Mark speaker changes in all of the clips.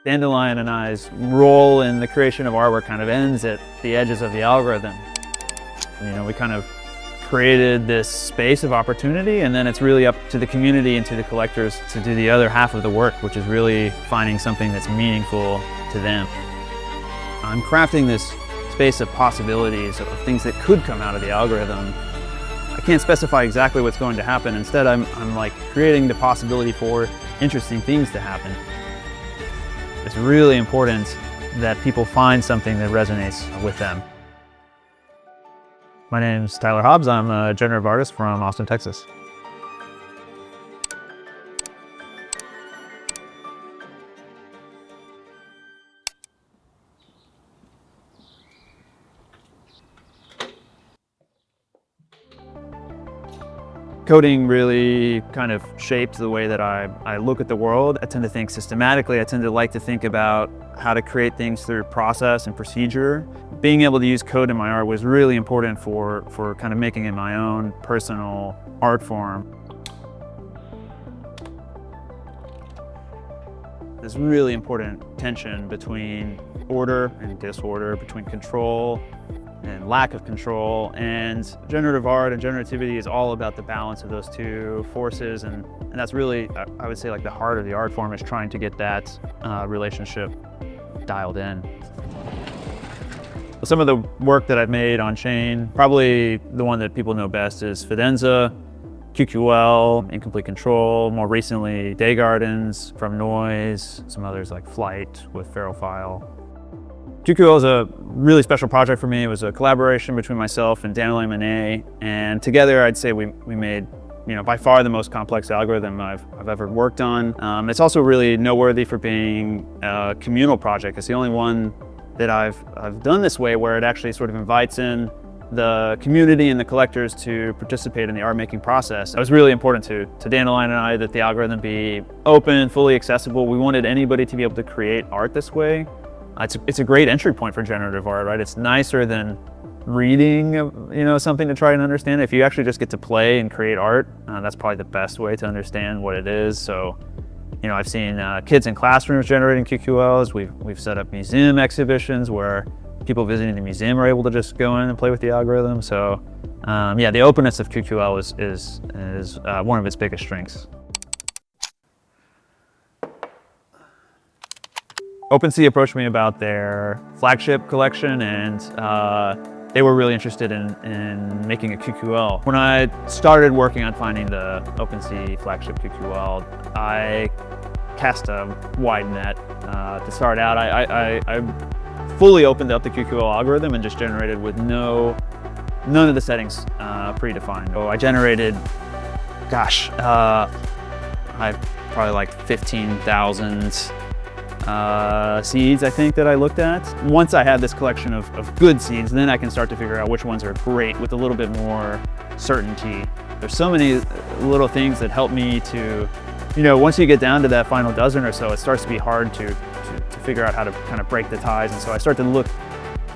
Speaker 1: Dandelion and I's role in the creation of artwork kind of ends at the edges of the algorithm. We kind of created this space of opportunity, and then it's really up to the community and to the collectors to do the other half of the work, which is really finding something that's meaningful to them. I'm crafting this space of possibilities, of things that could come out of the algorithm. I can't specify exactly what's going to happen. Instead, I'm like creating the possibility for interesting things to happen. It's really important that people find something that resonates with them. My name's Tyler Hobbs. I'm a generative artist from Austin, Texas. Coding really kind of shaped the way that I look at the world. I tend to think systematically. I tend to like to think about how to create things through process and procedure. Being able to use code in my art was really important for kind of making it my own personal art form. There's really important tension between order and disorder, between control and lack of control, and generative art and generativity is all about the balance of those two forces, and that's really, I would say, like the heart of the art form is trying to get that relationship dialed in. Some of the work that I've made on chain, probably the one that people know best is Fidenza, QQL, Incomplete Control, more recently Day Gardens from Noise, some others like Flight with Ferrofile. QQL is a really special project for me. It was a collaboration between myself and Dandelion Mané, and together I'd say we made by far the most complex algorithm I've ever worked on. It's also really noteworthy for being a communal project. It's the only one that I've done this way, where it actually sort of invites in the community and the collectors to participate in the art making process. It was really important to Dandelion and I that the algorithm be open, fully accessible. We wanted anybody to be able to create art this way. It's a great entry point for generative art, right? It's nicer than reading, something to try and understand. If you actually just get to play and create art, that's probably the best way to understand what it is. So, I've seen kids in classrooms generating QQLs. We've set up museum exhibitions where people visiting the museum are able to just go in and play with the algorithm. So, yeah, the openness of QQL is one of its biggest strengths. OpenSea approached me about their Flagship Collection, and they were really interested in making a QQL. When I started working on finding the OpenSea Flagship QQL, I cast a wide net. To start out, I fully opened up the QQL algorithm and just generated with none of the settings predefined. So I generated, I probably like 15,000 seeds, I think, that I looked at. Once I had this collection of good seeds, then I can start to figure out which ones are great with a little bit more certainty. There's so many little things that help me to, once you get down to that final dozen or so, it starts to be hard to figure out how to kind of break the ties. And so I start to look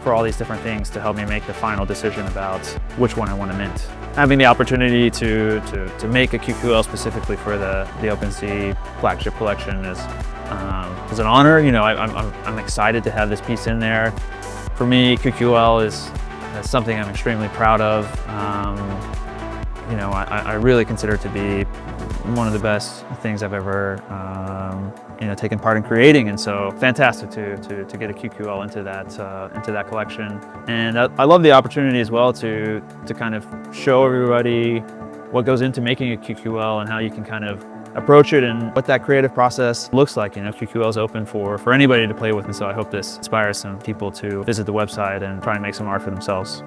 Speaker 1: for all these different things to help me make the final decision about which one I want to mint. Having the opportunity to make a QQL specifically for the OpenSea Flagship Collection is an honor. I'm excited to have this piece in there. For me, QQL is something I'm extremely proud of. I really consider it to be one of the best things I've ever taken part in creating, and so fantastic to get a QQL into that collection. And I love the opportunity as well to kind of show everybody what goes into making a QQL and how you can kind of approach it and what that creative process looks like. QQL is open for anybody to play with, and so I hope this inspires some people to visit the website and try and make some art for themselves.